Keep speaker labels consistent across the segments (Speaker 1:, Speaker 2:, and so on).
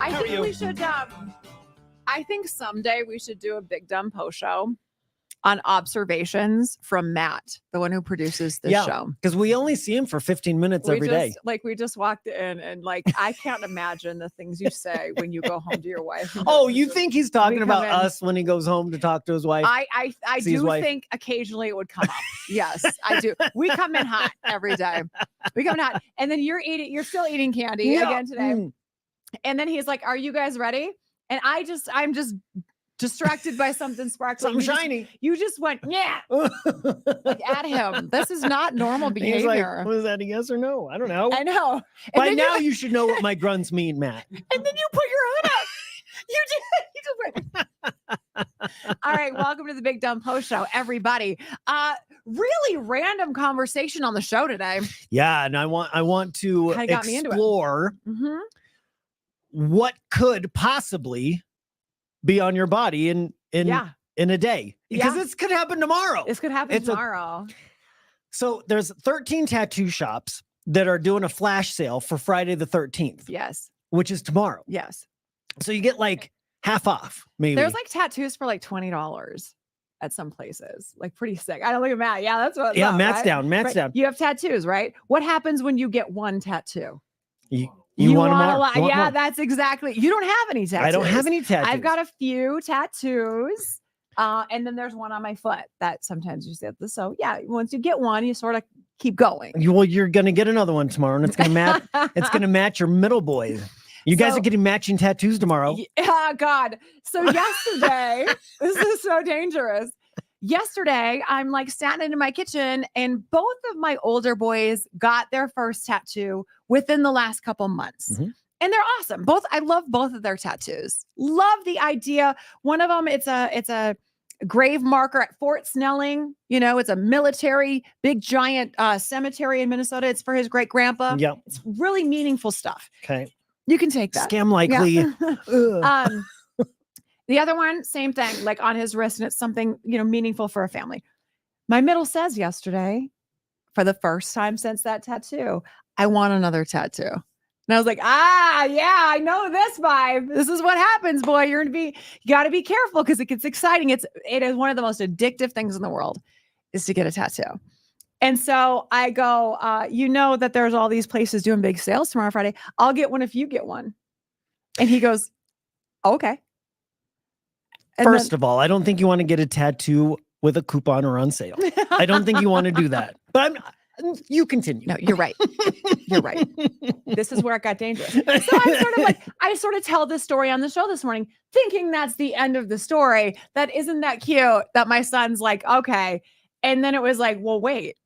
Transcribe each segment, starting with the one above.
Speaker 1: I
Speaker 2: How are
Speaker 1: think
Speaker 2: you?
Speaker 1: we should. I think someday we should do a Big Dumb Post show on observations from Matt, the one who produces this show.
Speaker 2: Because we only see him for 15 minutes every day.
Speaker 1: We just walked in and I can't imagine the things you say when you go home to your wife.
Speaker 2: Oh, you think he's talking about
Speaker 1: in.
Speaker 2: us when he goes home to talk to his wife?
Speaker 1: I do think occasionally it would come up. Yes, I do. We come in hot every day. We come in hot. And then you're still eating candy again today. And then he's like, "Are you guys ready?" And I'm just distracted by something sparkling.
Speaker 2: Something shiny.
Speaker 1: You just went, yeah, like at him. This is not normal
Speaker 2: He's
Speaker 1: behavior.
Speaker 2: like, was that a yes or no? I don't know.
Speaker 1: I know. And
Speaker 2: By
Speaker 1: then
Speaker 2: now you should know what my grunts mean, Matt.
Speaker 1: And then you put your hood up. You just went. All right, welcome to the Big Dumb Post Show, everybody. Really random conversation on the show today.
Speaker 2: Yeah, and I want to explore what could possibly be on your body in a day, because this could happen tomorrow.
Speaker 1: This could happen tomorrow.
Speaker 2: So there's 13 tattoo shops that are doing a flash sale for Friday the 13th.
Speaker 1: Yes.
Speaker 2: Which is tomorrow.
Speaker 1: Yes.
Speaker 2: So you get like half off, maybe.
Speaker 1: There's like tattoos for like $20 at some places. Like pretty sick. I don't look at Matt. Yeah, that's what.
Speaker 2: Yeah, Matt's
Speaker 1: right?
Speaker 2: down. Matt's
Speaker 1: right?
Speaker 2: down.
Speaker 1: You have tattoos, right? What happens when you get one tattoo?
Speaker 2: You want them all?
Speaker 1: Yeah, more. That's exactly. You don't have any tattoos.
Speaker 2: I don't have any tattoos.
Speaker 1: I've got a few tattoos. And then there's one on my foot that sometimes you see. So yeah, once you get one, you sort of keep going.
Speaker 2: You're gonna get another one tomorrow, and it's gonna match. It's gonna match your middle boy. You guys are getting matching tattoos tomorrow.
Speaker 1: Oh God. So yesterday, this is so dangerous. Yesterday, I'm like standing in my kitchen and both of my older boys got their first tattoo within the last couple months. Mm-hmm. And they're awesome. I love both of their tattoos. Love the idea. One of them, it's a grave marker at Fort Snelling. You know, it's a military, big giant cemetery in Minnesota. It's for his great grandpa.
Speaker 2: Yep.
Speaker 1: It's really meaningful stuff.
Speaker 2: Okay.
Speaker 1: You can take that.
Speaker 2: Scam likely.
Speaker 1: Yeah. The other one, same thing, like on his wrist, and it's something, meaningful for a family. My middle says yesterday, for the first time since that tattoo, I want another tattoo. And I was like, yeah, I know this vibe. This is what happens, boy. You got to be careful because it gets exciting. It is one of the most addictive things in the world is to get a tattoo. And so I go, that there's all these places doing big sales tomorrow, Friday. I'll get one if you get one. And he goes, okay.
Speaker 2: First of all, I don't think you want to get a tattoo with a coupon or on sale. I don't think you want to do that. But you continue.
Speaker 1: No, you're right. You're right. This is where it got dangerous. So I sort of tell this story on the show this morning, thinking that's the end of the story. That isn't that cute that my son's like, okay. And then it was like, well, wait.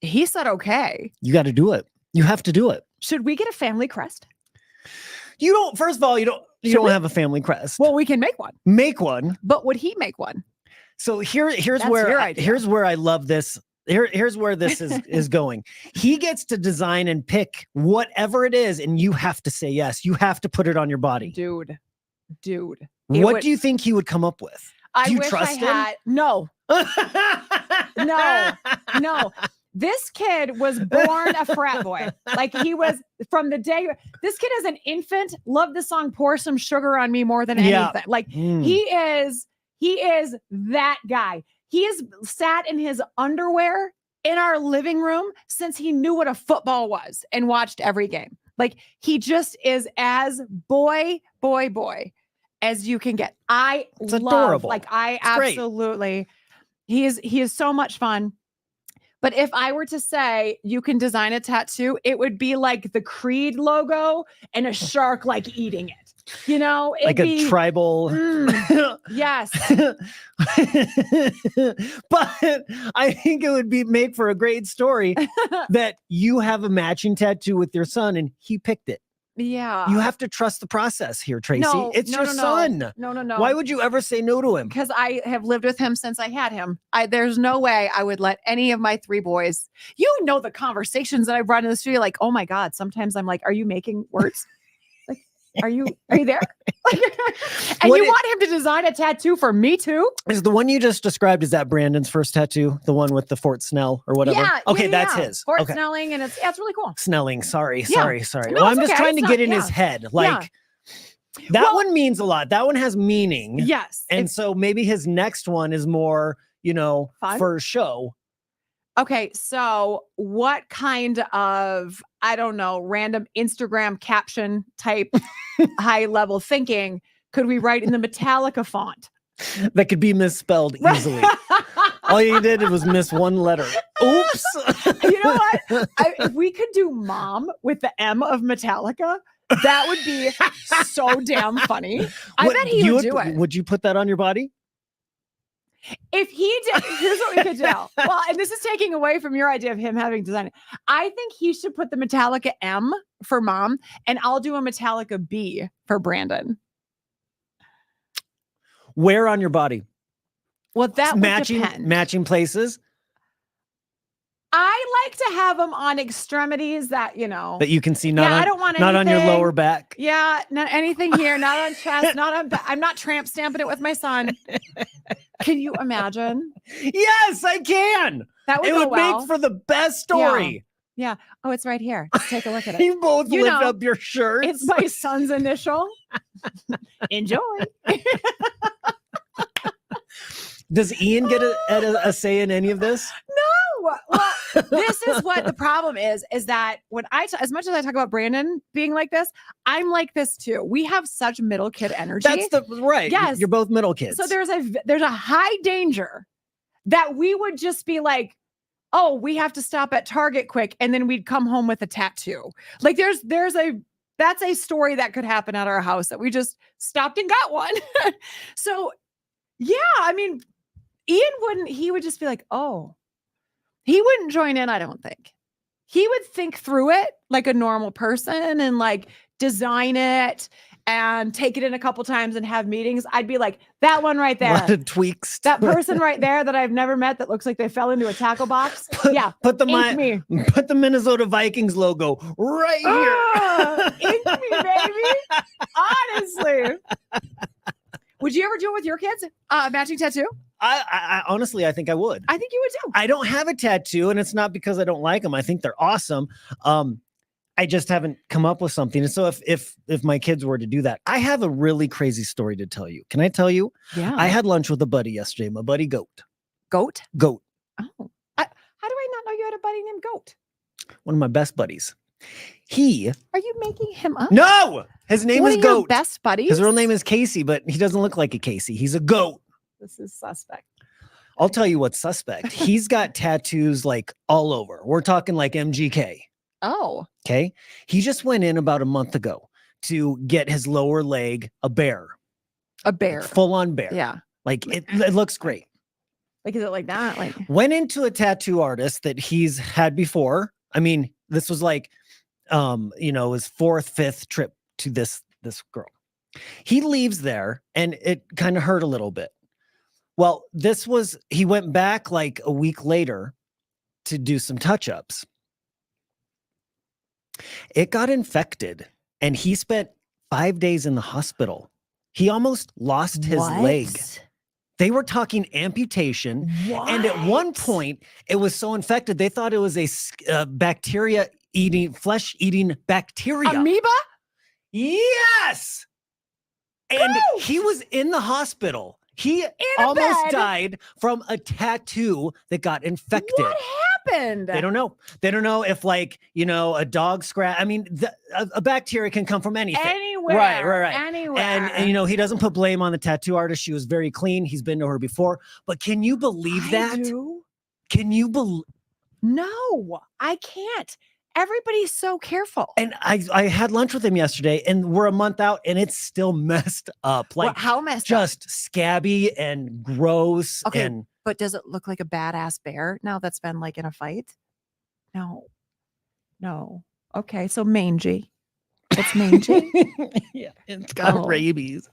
Speaker 1: He said, okay.
Speaker 2: You got to do it. You have to do it.
Speaker 1: Should we get a family crest?
Speaker 2: You don't, first of all, you don't have a family crest.
Speaker 1: Well, we can make one.
Speaker 2: Make one.
Speaker 1: But would he make one?
Speaker 2: So here's where I love this. Here's where this is going. He gets to design and pick whatever it is, and you have to say yes. You have to put it on your body.
Speaker 1: Dude.
Speaker 2: What do you think he would come up with? Do you trust him?
Speaker 1: No. No. This kid was born a frat boy. Like he was from the day. This kid as an infant loved the song "Pour Some Sugar on Me" more than anything. Like he is that guy. He has sat in his underwear in our living room since he knew what a football was and watched every game. Like he just is as boy as you can get.
Speaker 2: It's adorable.
Speaker 1: Absolutely. He is so much fun. But if I were to say you can design a tattoo, it would be like the Creed logo and a shark like eating it.
Speaker 2: Like a tribal.
Speaker 1: Yes.
Speaker 2: But I think it would be made for a great story that you have a matching tattoo with your son and he picked it.
Speaker 1: Yeah.
Speaker 2: You have to trust the process here, Tracy.
Speaker 1: No,
Speaker 2: it's your son.
Speaker 1: No.
Speaker 2: Why would you ever say no to him?
Speaker 1: Because I have lived with him since I had him. There's no way I would let any of my three boys, the conversations that I've run in the studio, like, oh my God, sometimes I'm like, are you making words? Like, are you there? And you want him to design a tattoo for me too?
Speaker 2: Is the one you just described, is that Brandon's first tattoo? The one with the Fort Snell or whatever?
Speaker 1: Yeah.
Speaker 2: Okay, that's his.
Speaker 1: Fort Snelling, and it's really cool.
Speaker 2: Snelling. Sorry.
Speaker 1: No,
Speaker 2: well, I'm just trying to get in his head. Like, That one means a lot. That one has meaning.
Speaker 1: Yes.
Speaker 2: And so maybe his next one is more, fun? For show.
Speaker 1: Okay. So what kind of, I don't know, random Instagram caption type high level thinking could we write in the Metallica font?
Speaker 2: That could be misspelled easily. All you did was miss one letter. Oops.
Speaker 1: You know what? If we could do mom with the M of Metallica, that would be so damn funny. I bet he would do it.
Speaker 2: Would you put that on your body?
Speaker 1: If he did, here's what we could do. Well, and this is taking away from your idea of him having designed it. I think he should put the Metallica M for mom, and I'll do a Metallica B for Brandon.
Speaker 2: Where on your body?
Speaker 1: Well, that would depend.
Speaker 2: Matching places.
Speaker 1: I like to have them on extremities that
Speaker 2: you can see.
Speaker 1: I don't want anything,
Speaker 2: not on your lower back.
Speaker 1: Yeah, not anything here. Not on chest. Not on. I'm not tramp stamping it with my son. Can you imagine?
Speaker 2: Yes, I can.
Speaker 1: That would
Speaker 2: make for the best story.
Speaker 1: Yeah. Oh, it's right here. Let's take a look at it.
Speaker 2: You both lift up your shirts.
Speaker 1: It's my son's initial. Enjoy.
Speaker 2: Does Ian get a say in any of this?
Speaker 1: No. Well, this is what the problem is that when as much as I talk about Brandon being like this, I'm like this too. We have such middle kid energy.
Speaker 2: That's right.
Speaker 1: Yes.
Speaker 2: You're both middle kids.
Speaker 1: So there's a high danger that we would just be like, oh, we have to stop at Target quick. And then we'd come home with a tattoo. Like that's a story that could happen at our house that we just stopped and got one. So yeah, I mean, he would just be like, oh, he wouldn't join in. I don't think he would think through it like a normal person and like design it and take it in a couple times and have meetings. I'd be like, that one right there.
Speaker 2: A lot of tweaks.
Speaker 1: That person right there that I've never met that looks like they fell into a tackle box.
Speaker 2: Put the Minnesota Vikings logo right here.
Speaker 1: Ink me, baby. Honestly. Would you ever do it with your kids? Matching tattoo?
Speaker 2: I honestly, I think I would.
Speaker 1: I think you would too.
Speaker 2: I don't have a tattoo, and it's not because I don't like them. I think they're awesome. I just haven't come up with something. And so if my kids were to do that, I have a really crazy story to tell you. Can I tell you?
Speaker 1: Yeah.
Speaker 2: I had lunch with a buddy yesterday, my buddy Goat.
Speaker 1: Goat?
Speaker 2: Goat.
Speaker 1: Oh. How do I not know you had a buddy named Goat?
Speaker 2: One of my best buddies.
Speaker 1: Are you making him up?
Speaker 2: No! His name is Goat.
Speaker 1: Your best buddies?
Speaker 2: His real name is Casey, but he doesn't look like a Casey. He's a goat.
Speaker 1: This is suspect.
Speaker 2: I'll tell you what's suspect. He's got tattoos like all over. We're talking like MGK.
Speaker 1: Oh.
Speaker 2: Okay. He just went in about a month ago to get his lower leg a bear.
Speaker 1: A bear.
Speaker 2: Like full on bear.
Speaker 1: Yeah.
Speaker 2: Like it looks great.
Speaker 1: Like, is it like that? Like
Speaker 2: went into a tattoo artist that he's had before. I mean, this was like his fourth, fifth trip to this girl. He leaves there and it kind of hurt a little bit. Well, he went back like a week later to do some touch-ups. It got infected and he spent 5 days in the hospital. He almost lost his leg. They were talking amputation. What? And at one point it was so infected, they thought it was a flesh-eating bacteria.
Speaker 1: Amoeba?
Speaker 2: Yes. And he was in the hospital. He almost died from a tattoo that got infected.
Speaker 1: What happened?
Speaker 2: They don't know. They don't know if a dog scratch. I mean, a bacteria can come from anything.
Speaker 1: Anywhere.
Speaker 2: Right.
Speaker 1: Anywhere.
Speaker 2: And he doesn't put blame on the tattoo artist. She was very clean. He's been to her before. But can you believe that? Can you believe?
Speaker 1: No, I can't. Everybody's so careful.
Speaker 2: And I had lunch with him yesterday and we're a month out and it's still messed up. Like
Speaker 1: how messed
Speaker 2: up? Just scabby and gross.
Speaker 1: Okay. But does it look like a badass bear now that's been like in a fight? No. Okay. So mangy. It's mangy.
Speaker 2: Yeah. It's got rabies.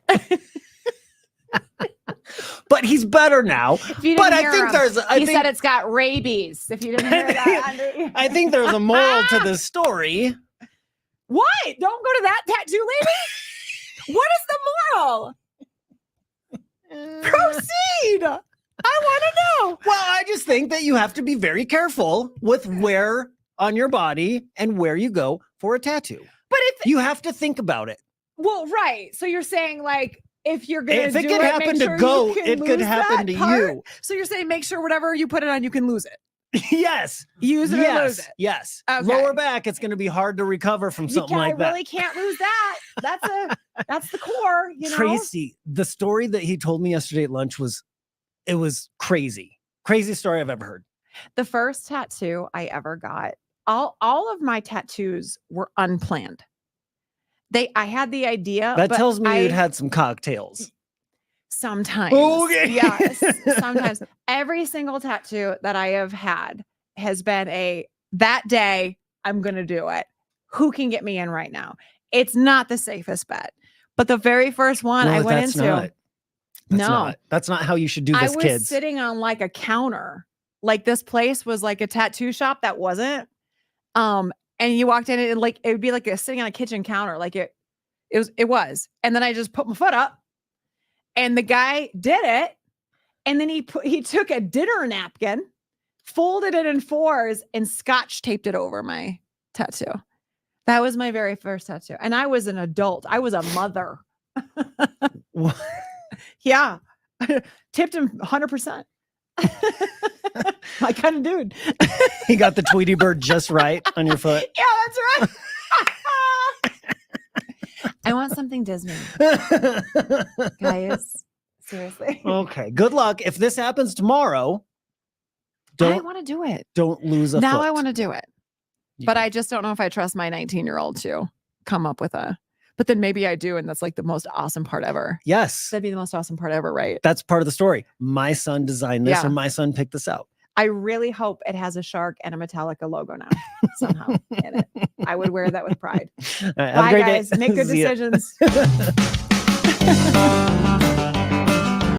Speaker 2: But he's better now. But I think
Speaker 1: he said it's got rabies. If you didn't hear that,
Speaker 2: I think there's a moral to this story.
Speaker 1: What? Don't go to that tattoo lady. What is the moral? Proceed. I want to know.
Speaker 2: Well, I just think that you have to be very careful with where on your body and where you go for a tattoo. But if you have to think about it.
Speaker 1: Well, right. So you're saying like, if you're going to do it,
Speaker 2: if it could happen to goat, it could happen to you.
Speaker 1: So you're saying make sure whatever you put it on, you can lose it.
Speaker 2: Yes.
Speaker 1: Use it or lose it.
Speaker 2: Yes.
Speaker 1: Okay.
Speaker 2: Lower back, it's going to be hard to recover from something like that.
Speaker 1: I really can't lose that. That's the core, you know?
Speaker 2: Tracy, the story that he told me yesterday at lunch was crazy. Craziest story I've ever heard.
Speaker 1: The first tattoo I ever got, all of my tattoos were unplanned. I had the idea.
Speaker 2: That tells me you'd had some cocktails.
Speaker 1: Sometimes.
Speaker 2: Okay.
Speaker 1: Yes. Sometimes. Every single tattoo that I have had has been that day, I'm going to do it. Who can get me in right now? It's not the safest bet. But the very first one I went into.
Speaker 2: That's not how you should do this, kids.
Speaker 1: I was sitting on like a counter. Like this place was like a tattoo shop that wasn't. And you walked in and like, it would be like sitting on a kitchen counter. Like it was. And then I just put my foot up and the guy did it. And then he took a dinner napkin, folded it in fours and scotch taped it over my tattoo. That was my very first tattoo. And I was an adult. I was a mother. Yeah. Tipped him 100%. My kind of dude.
Speaker 2: He got the Tweety Bird just right on your foot.
Speaker 1: Yeah, that's right. I want something Disney. Guys, seriously.
Speaker 2: Okay. Good luck. If this happens tomorrow,
Speaker 1: I want to do it.
Speaker 2: Don't lose a foot.
Speaker 1: Now I want to do it. But I just don't know if I trust my 19-year-old to come up with but then maybe I do. And that's like the most awesome part ever.
Speaker 2: Yes.
Speaker 1: That'd be the most awesome part ever, right?
Speaker 2: That's part of the story. My son designed this or my son picked this out.
Speaker 1: I really hope it has a shark and a Metallica logo now somehow in it. I would wear that with pride.
Speaker 2: All right,
Speaker 1: bye, guys. Make good decisions.